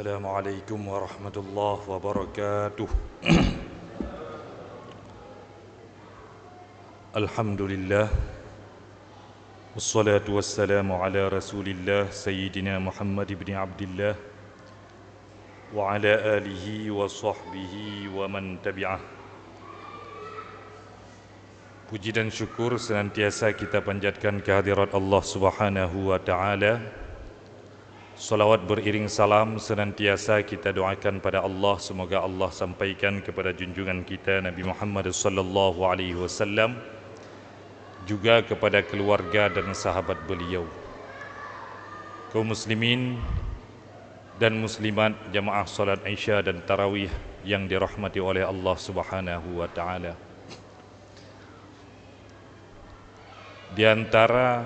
Assalamualaikum warahmatullahi wabarakatuh. Alhamdulillah, wassalatu wassalamu ala rasulillah Sayyidina Muhammad ibn Abdillah wa ala alihi wa sahbihi wa man tabi'ah. Puji dan syukur senantiasa kita panjatkan kehadirat Allah Subhanahu wa ta'ala. Salawat beriring salam senantiasa kita doakan pada Allah, semoga Allah sampaikan kepada junjungan kita Nabi Muhammad sallallahu alaihi wasallam, juga kepada keluarga dan sahabat beliau. Kaum muslimin dan muslimat jamaah salat Isya dan tarawih yang dirahmati oleh Allah Subhanahu wa taala. Di antara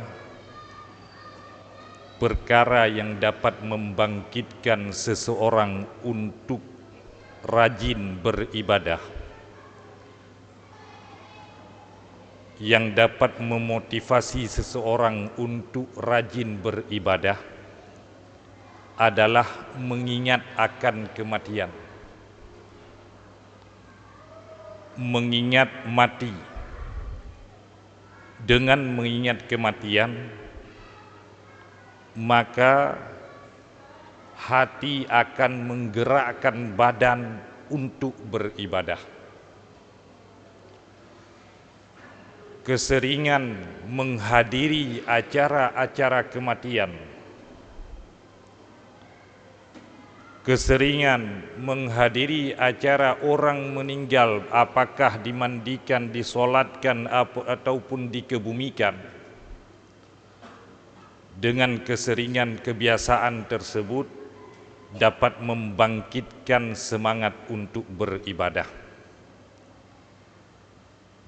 perkara yang dapat membangkitkan seseorang untuk rajin beribadah, yang dapat memotivasi seseorang untuk rajin beribadah adalah mengingat akan kematian, mengingat mati. Dengan mengingat kematian, maka hati akan menggerakkan badan untuk beribadah. Keseringan menghadiri acara-acara kematian, keseringan menghadiri acara orang meninggal, apakah dimandikan, disolatkan ataupun dikebumikan, dengan keseringan kebiasaan tersebut dapat membangkitkan semangat untuk beribadah.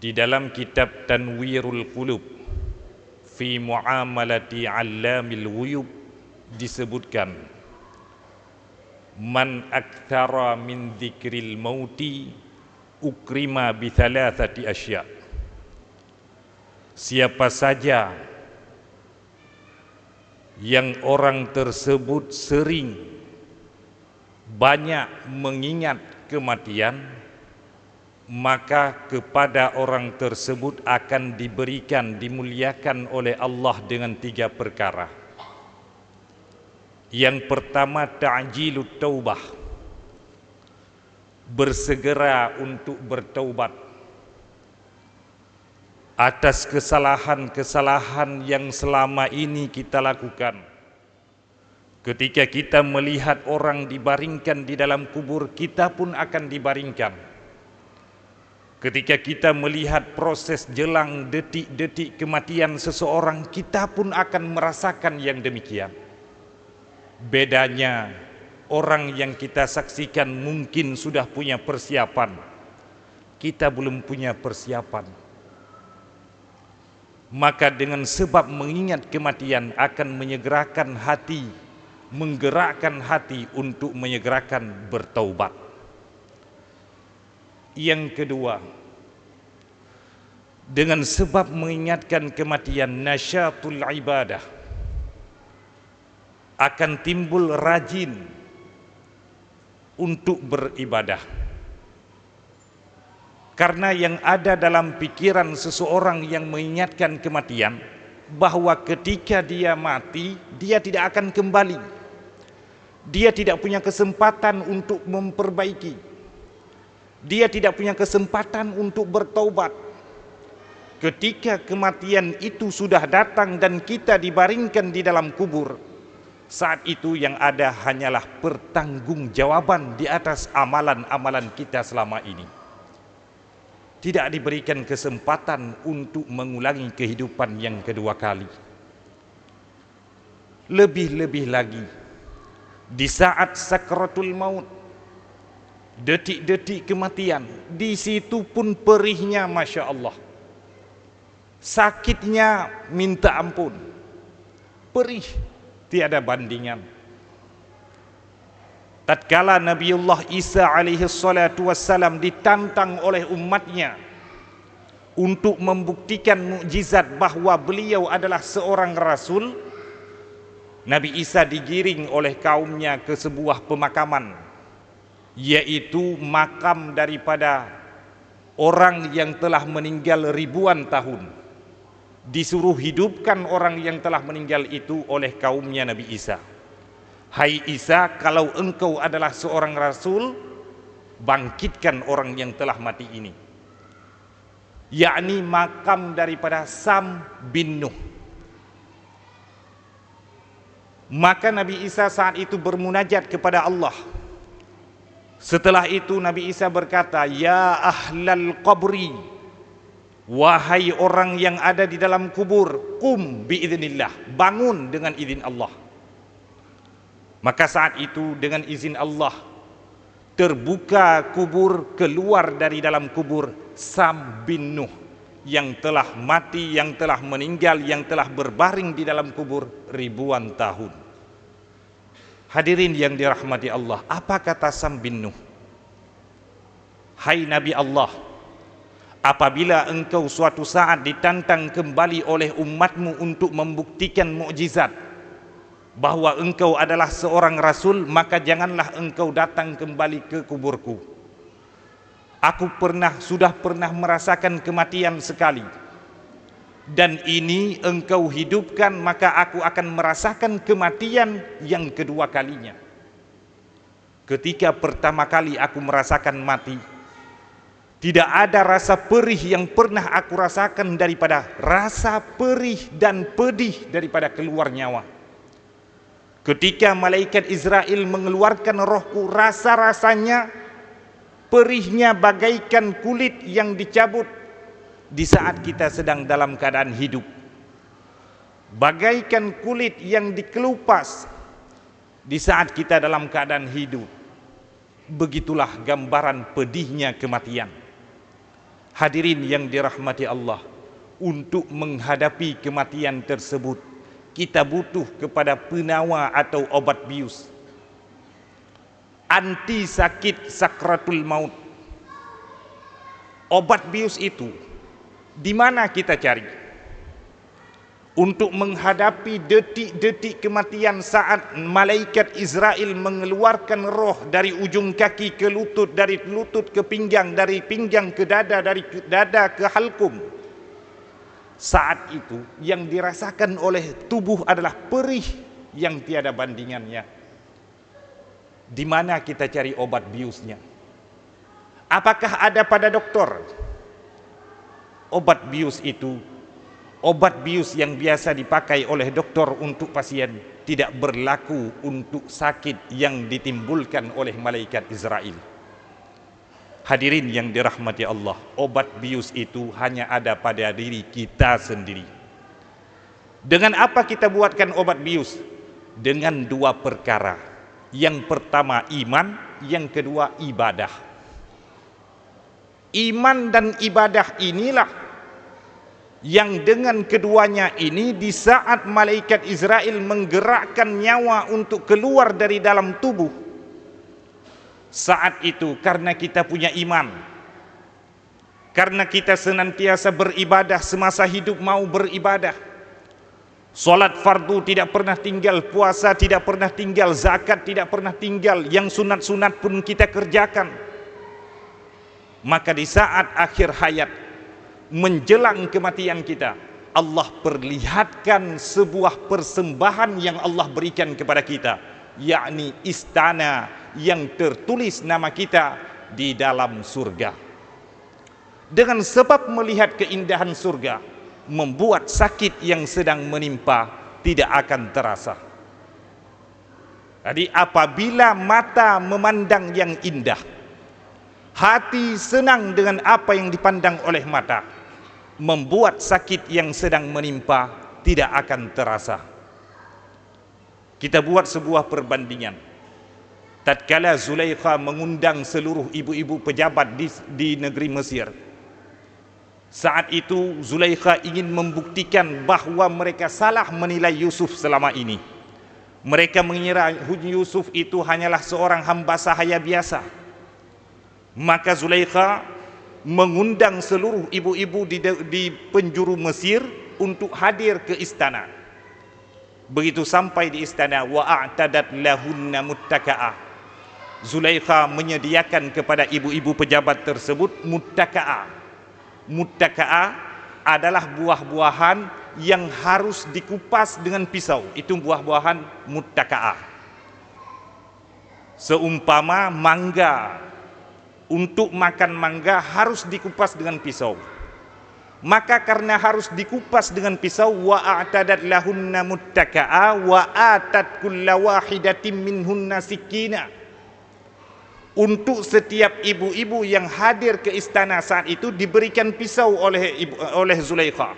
Di dalam kitab Tanwirul Qulub fi Muamalati 'Allamil Ghuyub disebutkan, man aktsara min dzikril mauti ukrima bi thalathati asya. Siapa saja yang orang tersebut sering banyak mengingat kematian, maka kepada orang tersebut akan diberikan, dimuliakan oleh Allah dengan 3 perkara. Yang pertama, ta'jilut taubah, bersegera untuk bertaubat atas kesalahan-kesalahan yang selama ini kita lakukan. Ketika kita melihat orang dibaringkan di dalam kubur, kita pun akan dibaringkan. Ketika kita melihat proses jelang detik-detik kematian seseorang, kita pun akan merasakan yang demikian. Bedanya, orang yang kita saksikan mungkin sudah punya persiapan, kita belum punya persiapan. Maka dengan sebab mengingat kematian akan menyegerakan hati, menggerakkan hati untuk menyegerakan bertaubat. Yang kedua, dengan sebab mengingatkan kematian, nasyatul ibadah, akan timbul rajin untuk beribadah. Karena yang ada dalam pikiran seseorang yang mengingatkan kematian, bahwa ketika dia mati, dia tidak akan kembali. Dia tidak punya kesempatan untuk memperbaiki. Dia tidak punya kesempatan untuk bertaubat. Ketika kematian itu sudah datang dan kita dibaringkan di dalam kubur, saat itu yang ada hanyalah pertanggungjawaban di atas amalan-amalan kita selama ini. Tidak diberikan kesempatan untuk mengulangi kehidupan yang kedua kali. Lebih-lebih lagi, di saat sakratul maut, detik-detik kematian, di situ pun perihnya Masya Allah. Sakitnya minta ampun, perih tiada bandingan. Tatkala Nabiullah Isa alaihi salatu wassalam ditantang oleh umatnya untuk membuktikan mukjizat bahwa beliau adalah seorang rasul, Nabi Isa digiring oleh kaumnya ke sebuah pemakaman, yaitu makam daripada orang yang telah meninggal ribuan tahun. Disuruh hidupkan orang yang telah meninggal itu oleh kaumnya Nabi Isa. Hai Isa, kalau engkau adalah seorang rasul, bangkitkan orang yang telah mati ini. Yakni makam daripada Sam bin Nuh. Maka Nabi Isa saat itu bermunajat kepada Allah. Setelah itu Nabi Isa berkata, "Ya ahlal qabri, wahai orang yang ada di dalam kubur, qum biiznillah, bangun dengan izin Allah." Maka saat itu dengan izin Allah terbuka kubur, keluar dari dalam kubur Sam bin Nuh yang telah mati, yang telah meninggal, yang telah berbaring di dalam kubur ribuan tahun. Hadirin yang dirahmati Allah, apa kata Sam bin Nuh? Hai Nabi Allah, apabila engkau suatu saat ditantang kembali oleh umatmu untuk membuktikan mukjizat bahwa engkau adalah seorang rasul, maka janganlah engkau datang kembali ke kuburku. Aku sudah pernah merasakan kematian sekali, dan ini engkau hidupkan, maka aku akan merasakan kematian yang kedua kalinya. Ketika pertama kali aku merasakan mati, tidak ada rasa perih yang pernah aku rasakan daripada rasa perih dan pedih daripada keluar nyawa. Ketika malaikat Israel mengeluarkan rohku, rasa-rasanya perihnya bagaikan kulit yang dicabut di saat kita sedang dalam keadaan hidup, bagaikan kulit yang dikelupas di saat kita dalam keadaan hidup. Begitulah gambaran pedihnya kematian. Hadirin yang dirahmati Allah, untuk menghadapi kematian tersebut kita butuh kepada penawa atau obat bius, anti sakit sakratul maut. Obat bius itu di mana kita cari untuk menghadapi detik-detik kematian saat malaikat Israel mengeluarkan roh dari ujung kaki ke lutut, dari lutut ke pinggang, dari pinggang ke dada, dari dada ke halkum. Saat itu yang dirasakan oleh tubuh adalah perih yang tiada bandingannya. Di mana kita cari obat biusnya? Apakah ada pada dokter? Obat bius itu, obat bius yang biasa dipakai oleh dokter untuk pasien, tidak berlaku untuk sakit yang ditimbulkan oleh malaikat Israel. Hadirin yang dirahmati Allah, obat bius itu hanya ada pada diri kita sendiri. Dengan apa kita buatkan obat bius? Dengan dua perkara. Yang pertama iman, yang kedua ibadah. Iman dan ibadah inilah yang dengan keduanya ini, di saat malaikat Israel menggerakkan nyawa untuk keluar dari dalam tubuh, saat itu karena kita punya iman, karena kita senantiasa beribadah semasa hidup, mau beribadah, salat fardu tidak pernah tinggal, puasa tidak pernah tinggal, zakat tidak pernah tinggal, yang sunat-sunat pun kita kerjakan. Maka di saat akhir hayat, menjelang kematian kita, Allah perlihatkan sebuah persembahan yang Allah berikan kepada kita, yakni istana yang tertulis nama kita di dalam surga. Dengan sebab melihat keindahan surga, membuat sakit yang sedang menimpa tidak akan terasa. Jadi apabila mata memandang yang indah, hati senang dengan apa yang dipandang oleh mata, membuat sakit yang sedang menimpa tidak akan terasa. Kita buat sebuah perbandingan. Tatkala Zulaikha mengundang seluruh ibu-ibu pejabat di negeri Mesir, saat itu Zulaikha ingin membuktikan bahwa mereka salah menilai Yusuf selama ini. Mereka mengira Yusuf itu hanyalah seorang hamba sahaya biasa. Maka Zulaikha mengundang seluruh ibu-ibu di penjuru Mesir untuk hadir ke istana. Begitu sampai di istana, wa a'tadat lahunna muttaka'ah. Zulaikha menyediakan kepada ibu-ibu pejabat tersebut muttaka'ah. Muttaka'ah adalah buah-buahan yang harus dikupas dengan pisau. Itu buah-buahan muttaka'ah. Seumpama mangga, untuk makan mangga harus dikupas dengan pisau. Maka karena harus dikupas dengan pisau, wa a'tadat lahunna muttaka'a wa atat kulla wahidatin minhunna sikina. Untuk setiap ibu-ibu yang hadir ke istana saat itu diberikan pisau oleh Zulaikha.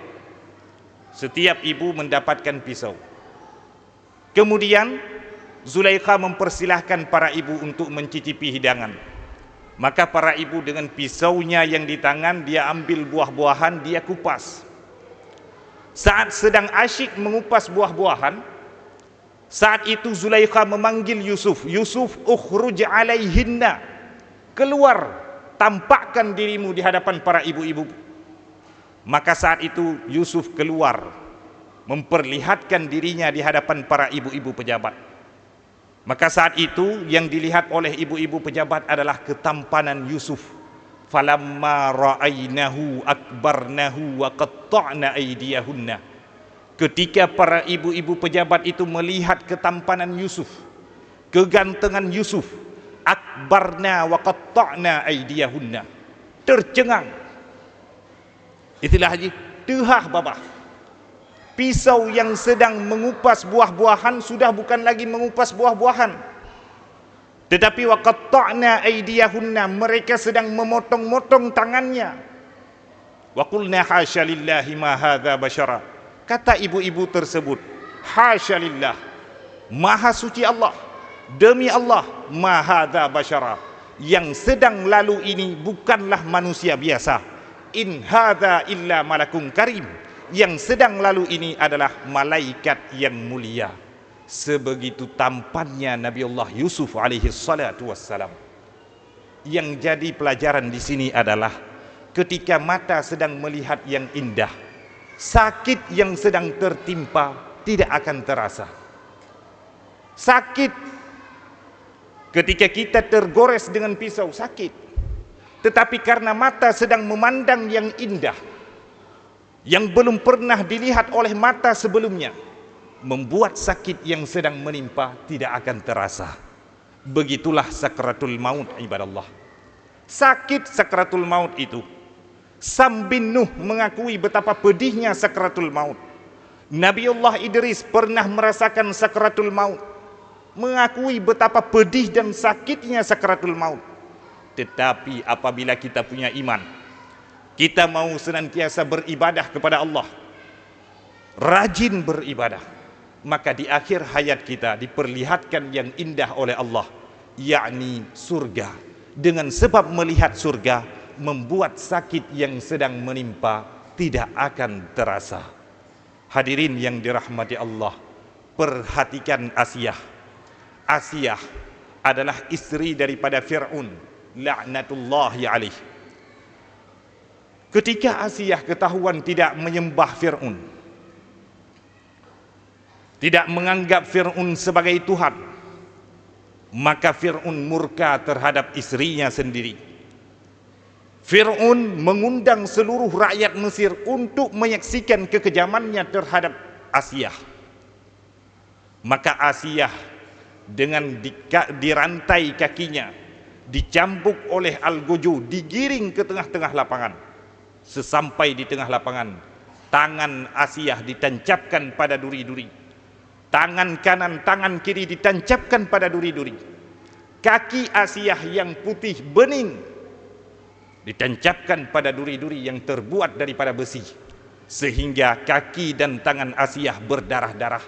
Setiap ibu mendapatkan pisau. Kemudian Zulaikha mempersilahkan para ibu untuk mencicipi hidangan. Maka para ibu dengan pisaunya yang di tangan, dia ambil buah-buahan, dia kupas. Saat sedang asyik mengupas buah-buahan, saat itu Zulaikha memanggil Yusuf. Yusuf, ukhruj alaihinna. Keluar, tampakkan dirimu di hadapan para ibu-ibu. Maka saat itu Yusuf keluar, memperlihatkan dirinya di hadapan para ibu-ibu pejabat. Maka saat itu yang dilihat oleh ibu-ibu pejabat adalah ketampanan Yusuf. Falamma ra'ainahu akbarnahu wa qatta'na aydiyahunna. Ketika para ibu-ibu pejabat itu melihat ketampanan Yusuf, kegantengan Yusuf, akbarna wa qatta'na aydiyahunna, tercengang. Itulah haji tehah babah. Pisau yang sedang mengupas buah-buahan sudah bukan lagi mengupas buah-buahan, tetapi wa qatta'na aydiyahunna, mereka sedang memotong-motong tangannya. Wa qulna hasya lillahi ma hadza basyara. Kata ibu-ibu tersebut, hasya lillah, maha suci Allah, demi Allah, ma hadza basyara, yang sedang lalu ini bukanlah manusia biasa. In hadza illa malakun karim, yang sedang lalu ini adalah malaikat yang mulia. Sebegitu tampannya Nabiullah Yusuf alaihi salatu wassalam. Yang jadi pelajaran di sini adalah ketika mata sedang melihat yang indah, sakit yang sedang tertimpa tidak akan terasa. Sakit ketika kita tergores dengan pisau, sakit. Tetapi karena mata sedang memandang yang indah, yang belum pernah dilihat oleh mata sebelumnya, membuat sakit yang sedang menimpa tidak akan terasa. Begitulah sakratul maut, ibadallah. Sakit sakratul maut itu, Sam bin Nuh mengakui betapa pedihnya sakratul maut. Nabiullah Idris pernah merasakan sakratul maut, mengakui betapa pedih dan sakitnya sakratul maut. Tetapi apabila kita punya iman, kita mau senantiasa beribadah kepada Allah, rajin beribadah, maka di akhir hayat kita diperlihatkan yang indah oleh Allah, yakni surga. Dengan sebab melihat surga, membuat sakit yang sedang menimpa tidak akan terasa. Hadirin yang dirahmati Allah, perhatikan Asiyah. Asiyah adalah istri daripada Fir'aun, laknatullahi alaih. Ketika Asiyah ketahuan tidak menyembah Fir'aun, tidak menganggap Fir'aun sebagai Tuhan, maka Fir'aun murka terhadap istrinya sendiri. Fir'aun mengundang seluruh rakyat Mesir untuk menyaksikan kekejamannya terhadap Asiyah. Maka Asiyah dengan dirantai kakinya, dicambuk oleh Al-Gojo, digiring ke tengah-tengah lapangan. Sesampai di tengah lapangan, tangan Asiyah ditancapkan pada duri-duri, tangan kanan, tangan kiri ditancapkan pada duri-duri. Kaki Asiyah yang putih bening ditancapkan pada duri-duri yang terbuat daripada besi, sehingga kaki dan tangan Asiyah berdarah-darah.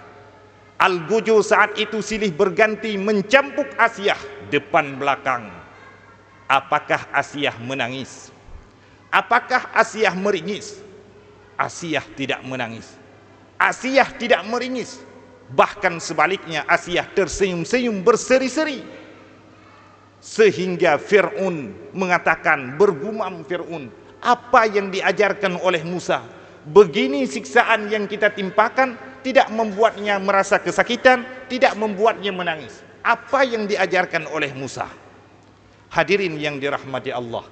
Al-Gojo saat itu silih berganti mencambuk Asiyah depan belakang. Apakah Asiyah menangis? Apakah Asiyah meringis? Asiyah tidak menangis, Asiyah tidak meringis. Bahkan sebaliknya, Asiyah tersenyum-senyum berseri-seri. Sehingga Fir'aun mengatakan, bergumam Fir'aun, apa yang diajarkan oleh Musa? Begini siksaan yang kita timpakan, tidak membuatnya merasa kesakitan, tidak membuatnya menangis. Apa yang diajarkan oleh Musa? Hadirin yang dirahmati Allah,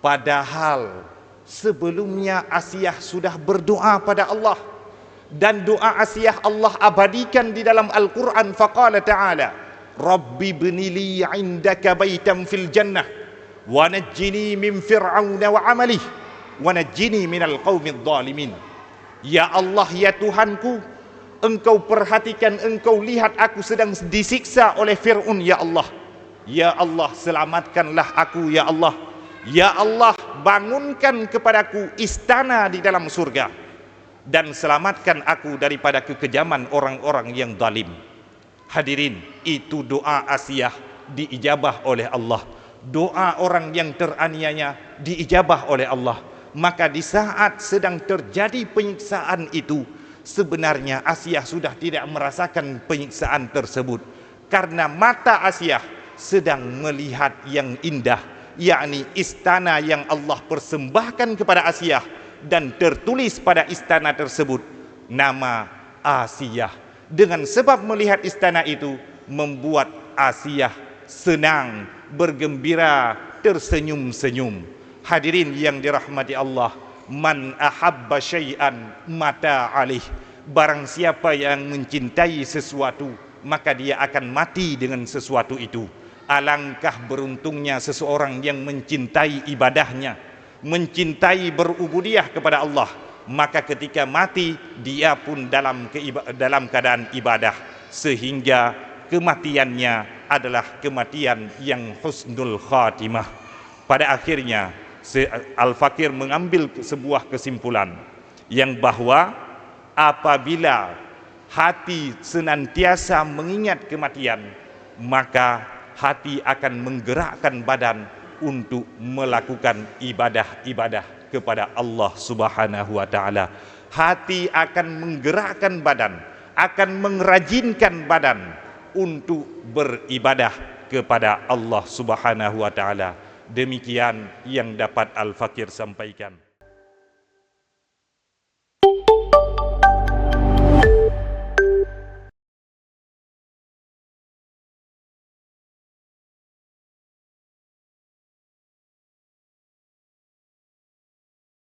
padahal sebelumnya Asiyah sudah berdoa pada Allah, dan doa Asiyah Allah abadikan di dalam Al-Quran. Faqala ta'ala, Rabbi bnili indaka baitan fil jannah wa najjini min fir'auna wa amalih wa najjini minal qaumidh dhalimin. Ya Allah, ya Tuhanku, Engkau perhatikan, Engkau lihat aku sedang disiksa oleh Fir'aun, ya Allah. Ya Allah, selamatkanlah aku, ya Allah. Ya Allah, bangunkan kepadaku istana di dalam surga, dan selamatkan aku daripada kekejaman orang-orang yang zalim. Hadirin, itu doa Asiyah diijabah oleh Allah. Doa orang yang teraniaya diijabah oleh Allah. Maka di saat sedang terjadi penyiksaan itu, sebenarnya Asiyah sudah tidak merasakan penyiksaan tersebut, karena mata Asiyah sedang melihat yang indah, yakni istana yang Allah persembahkan kepada Asiyah, dan tertulis pada istana tersebut nama Asiyah. Dengan sebab melihat istana itu, membuat Asiyah senang, bergembira, tersenyum-senyum. Hadirin yang dirahmati Allah, man ahabba syai'an mata alih. Barang siapa yang mencintai sesuatu, maka dia akan mati dengan sesuatu itu. Alangkah beruntungnya seseorang yang mencintai ibadahnya, mencintai berubudiyah kepada Allah, maka ketika mati dia pun dalam keadaan ibadah, sehingga kematiannya adalah kematian yang husnul khatimah. Pada akhirnya Al-Fakir mengambil sebuah kesimpulan yang bahwa apabila hati senantiasa mengingat kematian, maka hati akan menggerakkan badan untuk melakukan ibadah-ibadah kepada Allah Subhanahu wa taala. Hati akan menggerakkan badan, akan mengrajinkan badan untuk beribadah kepada Allah Subhanahu wa taala. Demikian yang dapat Al-Fakir sampaikan.